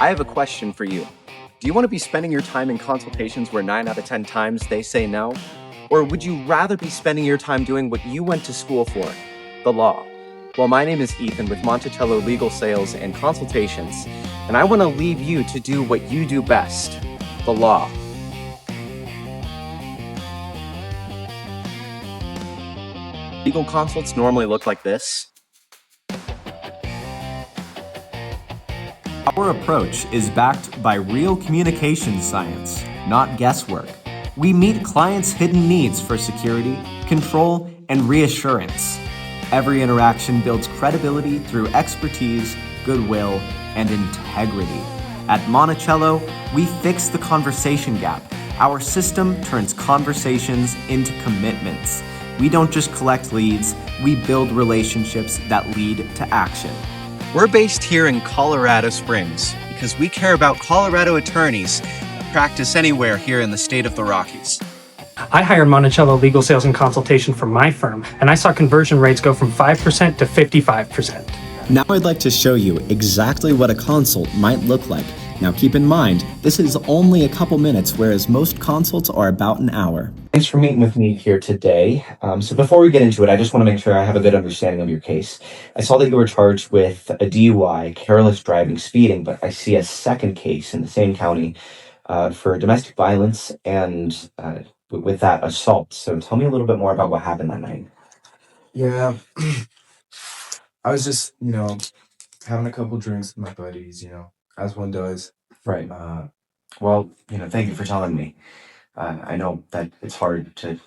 I have a question for you. Do you want to be spending your time in consultations where 9 out of 10 times they say no? Or would you rather be spending your time doing what you went to school for, the law? Well, my name is Ethan with Monticello Legal Sales and Consultations, and I want to leave you to do what you do best, the law. Legal consults normally look like this. Our approach is backed by real communication science, not guesswork. We meet clients' hidden needs for security, control, and reassurance. Every interaction builds credibility through expertise, goodwill, and integrity. At Monticello, we fix the conversation gap. Our system turns conversations into commitments. We don't just collect leads, we build relationships that lead to action. We're based here in Colorado Springs because we care about Colorado attorneys that practice anywhere here in the state of the Rockies. I hired Monticello Legal Sales and Consultation for my firm, and I saw conversion rates go from 5% to 55%. Now I'd like to show you exactly what a consult might look like. Now keep in mind, this is only a couple minutes, whereas most consults are about an hour. Thanks for meeting with me here today. So before we get into it, I just want to make sure I have a good understanding of your case. I saw that you were charged with a DUI, careless driving, speeding, but I see a second case in the same county for domestic violence and with that assault. So tell me a little bit more about what happened that night. Yeah, I was just, having a couple drinks with my buddies, as one does. Right. Well, thank you for telling me. I know that it's hard to,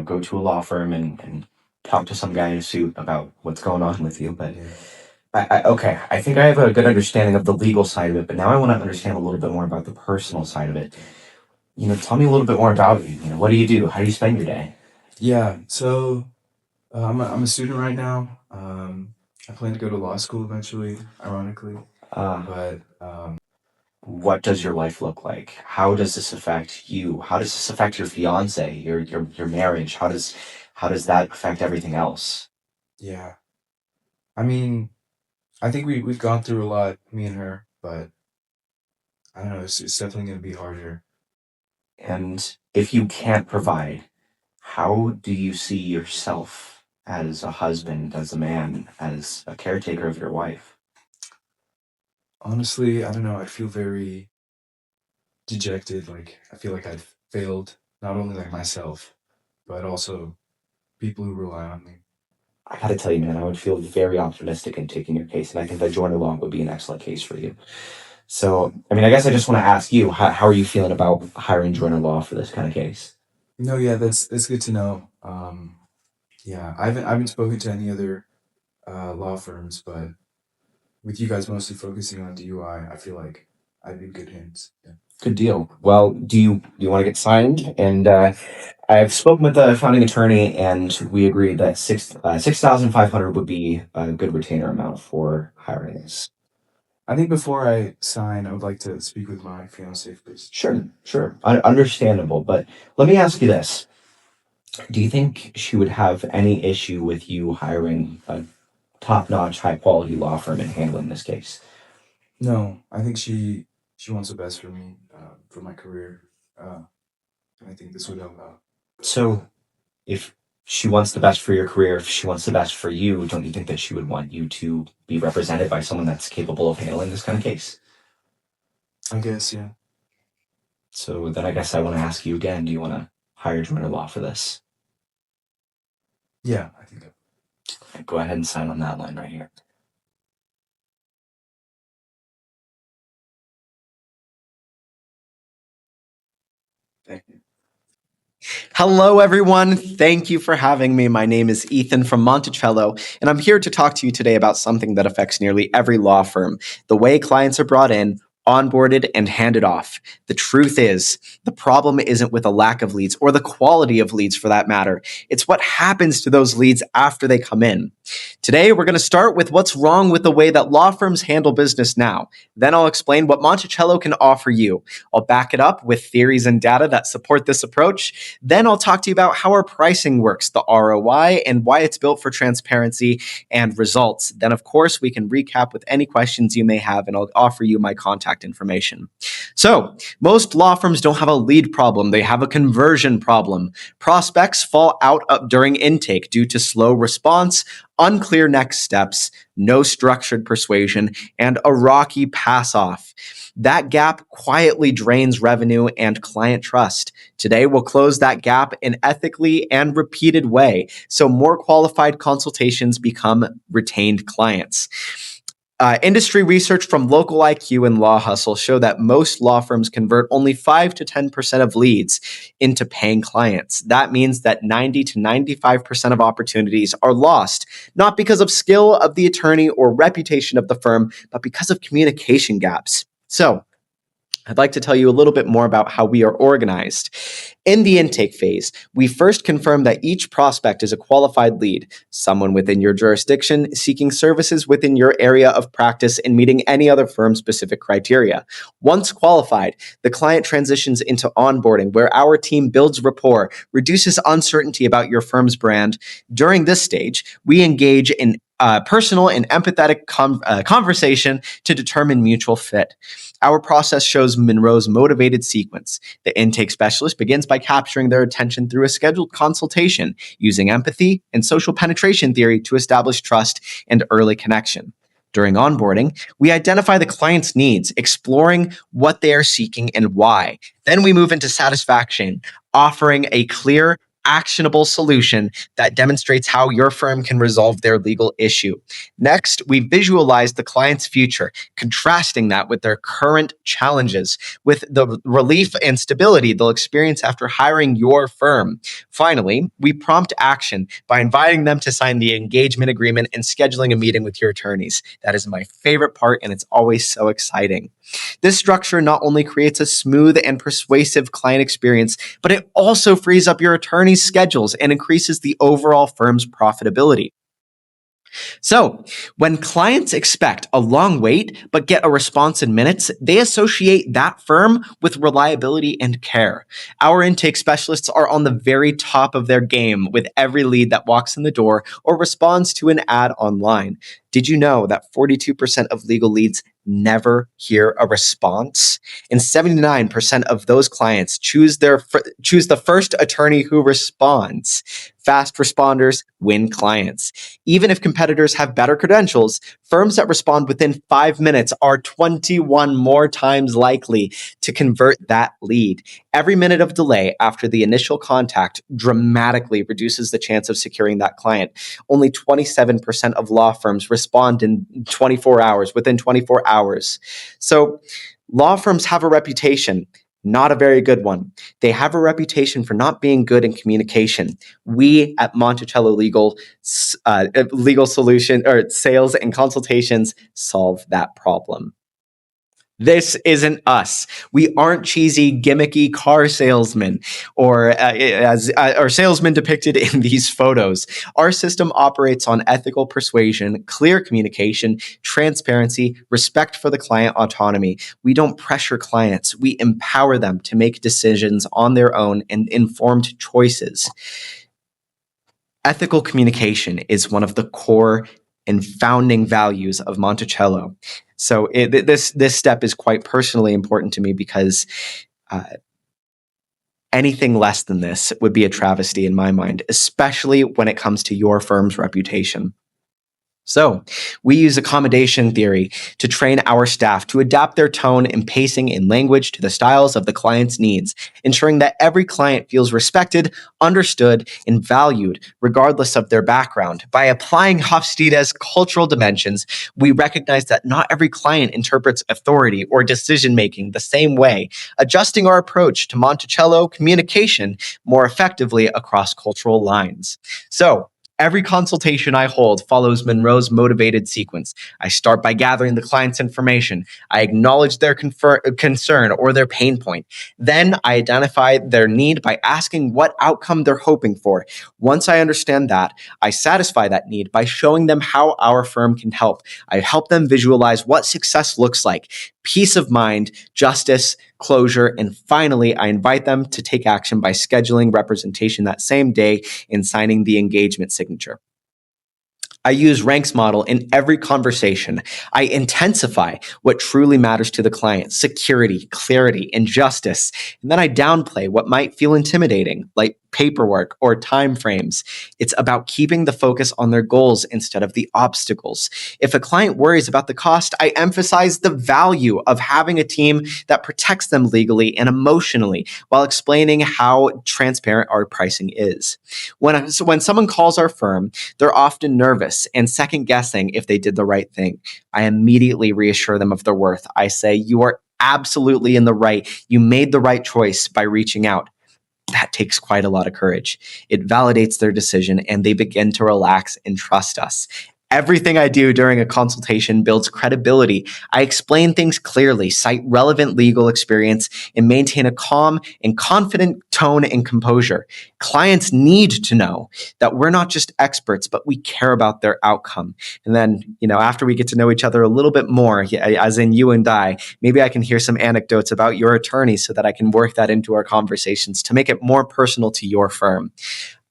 go to a law firm and talk to some guy in a suit about what's going on with you, but Yeah. okay, I think I have a good understanding of the legal side of it, but now I want to understand a little bit more about the personal side of it. Tell me a little bit more about you. What do you do? How do you spend your day? Yeah, so I'm a student right now. I plan to go to law school eventually, ironically. Uh, But what does your life look like? How does this affect you? How does this affect your fiance, your marriage? How does that affect everything else? yeah, I mean, I think we've gone through a lot, me and her, but I don't know, it's definitely gonna be harder. And if you can't provide, how do you see yourself as a husband, as a man, as a caretaker of your wife? Honestly, I don't know, I feel very dejected. Like I feel like I've failed not only like myself, but also people who rely on me. I gotta tell you, man, I would feel very optimistic in taking your case, and I think that joining along would be an excellent case for you. So, I guess I just want to ask you, how are you feeling about hiring Joiner Law for this kind of case? No, yeah, that's good to know. Yeah, I haven't spoken to any other law firms, but with you guys mostly focusing on DUI, I feel like I'd be in good hands. Yeah. Good deal. Well, do you want to get signed? And I've spoken with the founding attorney, and we agreed that 6,500 would be a good retainer amount for hiring this. I think before I sign, I would like to speak with my fiance first. Sure, understandable. But let me ask you this: do you think she would have any issue with you hiring a top-notch, high-quality law firm and handling this case? No, I think she wants the best for me, for my career, and I think this would help out. So, if she wants the best for your career, if she wants the best for you, don't you think that she would want you to be represented by someone that's capable of handling this kind of case? I guess, yeah. So then I guess I want to ask you again, do you want to hire Joiner Law for this? Yeah, I think Go ahead and sign on that line right here. Thank you. Hello, everyone. Thank you for having me. My name is Ethan from Monticello, and I'm here to talk to you today about something that affects nearly every law firm, the way clients are brought in, onboarded, and handed off. The truth is, the problem isn't with a lack of leads or the quality of leads for that matter. It's what happens to those leads after they come in. Today, we're going to start with what's wrong with the way that law firms handle business now. Then I'll explain what Monticello can offer you. I'll back it up with theories and data that support this approach. Then I'll talk to you about how our pricing works, the ROI, and why it's built for transparency and results. Then, of course, we can recap with any questions you may have, and I'll offer you my contact information. So, most law firms don't have a lead problem, they have a conversion problem. Prospects fall out during intake due to slow response, unclear next steps, no structured persuasion, and a rocky pass off. That gap quietly drains revenue and client trust. Today, we'll close that gap in ethically and repeated way so more qualified consultations become retained clients. Industry research from Local IQ and Law Hustle show that most law firms convert only 5 to 10% of leads into paying clients. That means that 90 to 95% of opportunities are lost, not because of skill of the attorney or reputation of the firm, but because of communication gaps. So, I'd like to tell you a little bit more about how we are organized. In the intake phase, we first confirm that each prospect is a qualified lead, someone within your jurisdiction seeking services within your area of practice and meeting any other firm-specific criteria. Once qualified, the client transitions into onboarding, where our team builds rapport, reduces uncertainty about your firm's brand. During this stage, we engage in personal and empathetic conversation to determine mutual fit. Our process shows Monroe's motivated sequence. The intake specialist begins by capturing their attention through a scheduled consultation, using empathy and social penetration theory to establish trust and early connection. During onboarding, we identify the client's needs, exploring what they are seeking and why. Then we move into satisfaction, offering a clear, actionable solution that demonstrates how your firm can resolve their legal issue. Next, we visualize the client's future, contrasting that with their current challenges, with the relief and stability they'll experience after hiring your firm. Finally, we prompt action by inviting them to sign the engagement agreement and scheduling a meeting with your attorneys. That is my favorite part, and it's always so exciting. This structure not only creates a smooth and persuasive client experience, but it also frees up your attorney's schedules and increases the overall firm's profitability. So, when clients expect a long wait but get a response in minutes, they associate that firm with reliability and care. Our intake specialists are on the very top of their game with every lead that walks in the door or responds to an ad online. Did you know that 42% of legal leads never hear a response? And 79% of those clients choose the first attorney who responds. Fast responders win clients. Even if competitors have better credentials, firms that respond within 5 minutes are 21 more times likely to convert that lead. Every minute of delay after the initial contact dramatically reduces the chance of securing that client. Only 27% of law firms respond in 24 hours, within 24 hours. So law firms have a reputation, not a very good one. They have a reputation for not being good in communication. We at Monticello Legal Solution or Sales and Consultations solve that problem. This isn't us. We aren't cheesy, gimmicky car salesmen or salesmen depicted in these photos. Our system operates on ethical persuasion, clear communication, transparency, respect for the client autonomy. We don't pressure clients. We empower them to make decisions on their own and informed choices. Ethical communication is one of the core and founding values of Monticello. So this step is quite personally important to me because anything less than this would be a travesty in my mind, especially when it comes to your firm's reputation. So we use accommodation theory to train our staff to adapt their tone and pacing in language to the styles of the client's needs, ensuring that every client feels respected, understood, and valued, regardless of their background. By applying Hofstede's cultural dimensions, we recognize that not every client interprets authority or decision-making the same way, adjusting our approach to Monticello communication more effectively across cultural lines. So, Every consultation I hold follows Monroe's motivated sequence. I start by gathering the client's information. I acknowledge their concern or their pain point. Then I identify their need by asking what outcome they're hoping for. Once I understand that, I satisfy that need by showing them how our firm can help. I help them visualize what success looks like: peace of mind, justice, closure, and finally, I invite them to take action by scheduling representation that same day and signing the engagement signature. I use ranks model in every conversation. I intensify what truly matters to the client: security, clarity, and justice. And then I downplay what might feel intimidating, like paperwork or timeframes. It's about keeping the focus on their goals instead of the obstacles. If a client worries about the cost, I emphasize the value of having a team that protects them legally and emotionally while explaining how transparent our pricing is. When someone calls our firm, they're often nervous and second guessing if they did the right thing. I immediately reassure them of their worth. I say, "You are absolutely in the right. You made the right choice by reaching out." That takes quite a lot of courage. It validates their decision and they begin to relax and trust us. Everything I do during a consultation builds credibility. I explain things clearly, cite relevant legal experience, and maintain a calm and confident tone and composure. Clients need to know that we're not just experts, but we care about their outcome. And then, after we get to know each other a little bit more, as in you and I, maybe I can hear some anecdotes about your attorney so that I can work that into our conversations to make it more personal to your firm.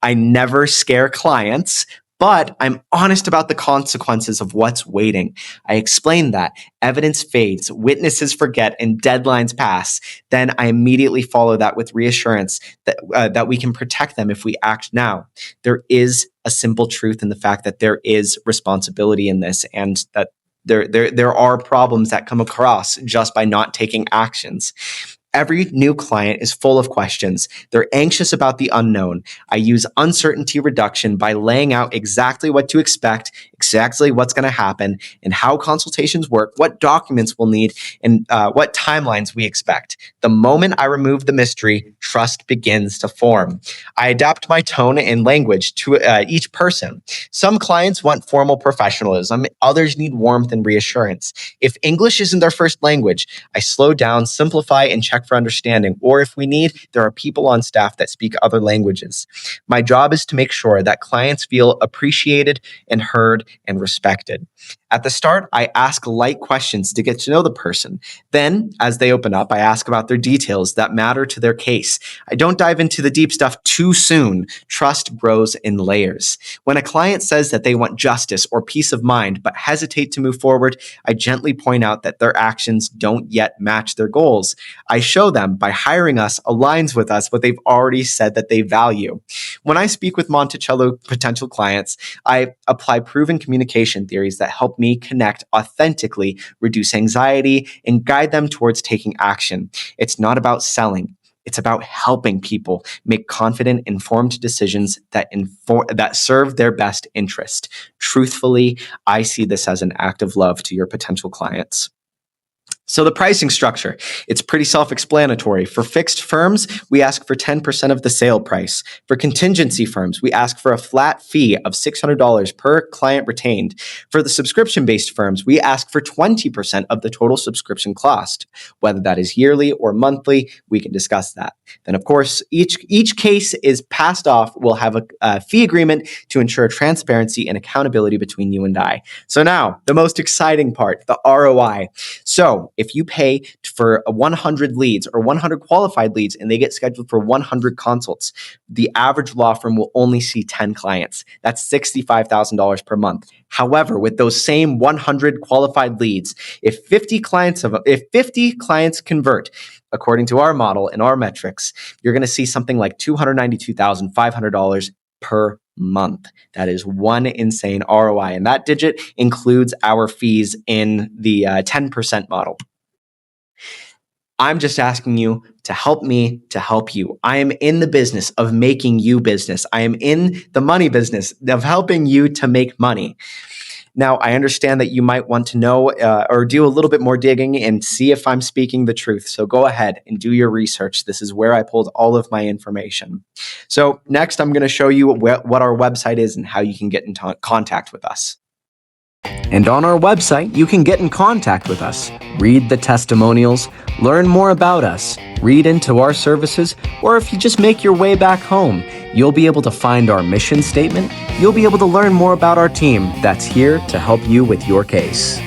I never scare clients, but I'm honest about the consequences of what's waiting. I explain that evidence fades, witnesses forget, and deadlines pass. Then I immediately follow that with reassurance that we can protect them if we act now. There is a simple truth in the fact that there is responsibility in this, and that there are problems that come across just by not taking actions. Every new client is full of questions. They're anxious about the unknown. I use uncertainty reduction by laying out exactly what to expect, exactly what's going to happen, and how consultations work, what documents we'll need, and what timelines we expect. The moment I remove the mystery, trust begins to form. I adapt my tone and language to each person. Some clients want formal professionalism. Others need warmth and reassurance. If English isn't their first language, I slow down, simplify, and check for understanding. Or if we need, there are people on staff that speak other languages. My job is to make sure that clients feel appreciated and heard and respected. At the start, I ask light questions to get to know the person. Then, as they open up, I ask about their details that matter to their case. I don't dive into the deep stuff too soon. Trust grows in layers. When a client says that they want justice or peace of mind but hesitate to move forward, I gently point out that their actions don't yet match their goals. I show them by hiring us aligns with us what they've already said that they value. When I speak with Monticello potential clients, I apply proven communication theories that help me connect authentically, reduce anxiety, and guide them towards taking action. It's not about selling. It's about helping people make confident, informed decisions that serve their best interest. Truthfully, I see this as an act of love to your potential clients. So the pricing structure, it's pretty self-explanatory. For fixed firms, we ask for 10% of the sale price. For contingency firms, we ask for a flat fee of $600 per client retained. For the subscription-based firms, we ask for 20% of the total subscription cost. Whether that is yearly or monthly, we can discuss that. Then, of course, each case is passed off. We'll have a fee agreement to ensure transparency and accountability between you and I. So now, the most exciting part, the ROI. So if you pay for 100 leads or 100 qualified leads and they get scheduled for 100 consults, the average law firm will only see 10 clients. That's $65,000 per month. However, with those same 100 qualified leads, if 50 clients convert, according to our model and our metrics, you're going to see something like $292,500 per month. That is one insane ROI. And that digit includes our fees in the 10% model. I'm just asking you to help me to help you. I am in the business of making you business. I am in the money business of helping you to make money. Now, I understand that you might want to know or do a little bit more digging and see if I'm speaking the truth. So go ahead and do your research. This is where I pulled all of my information. So next, I'm going to show you what our website is and how you can get in contact with us. And on our website, you can get in contact with us, read the testimonials, learn more about us, read into our services, or if you just make your way back home, you'll be able to find our mission statement. You'll be able to learn more about our team that's here to help you with your case.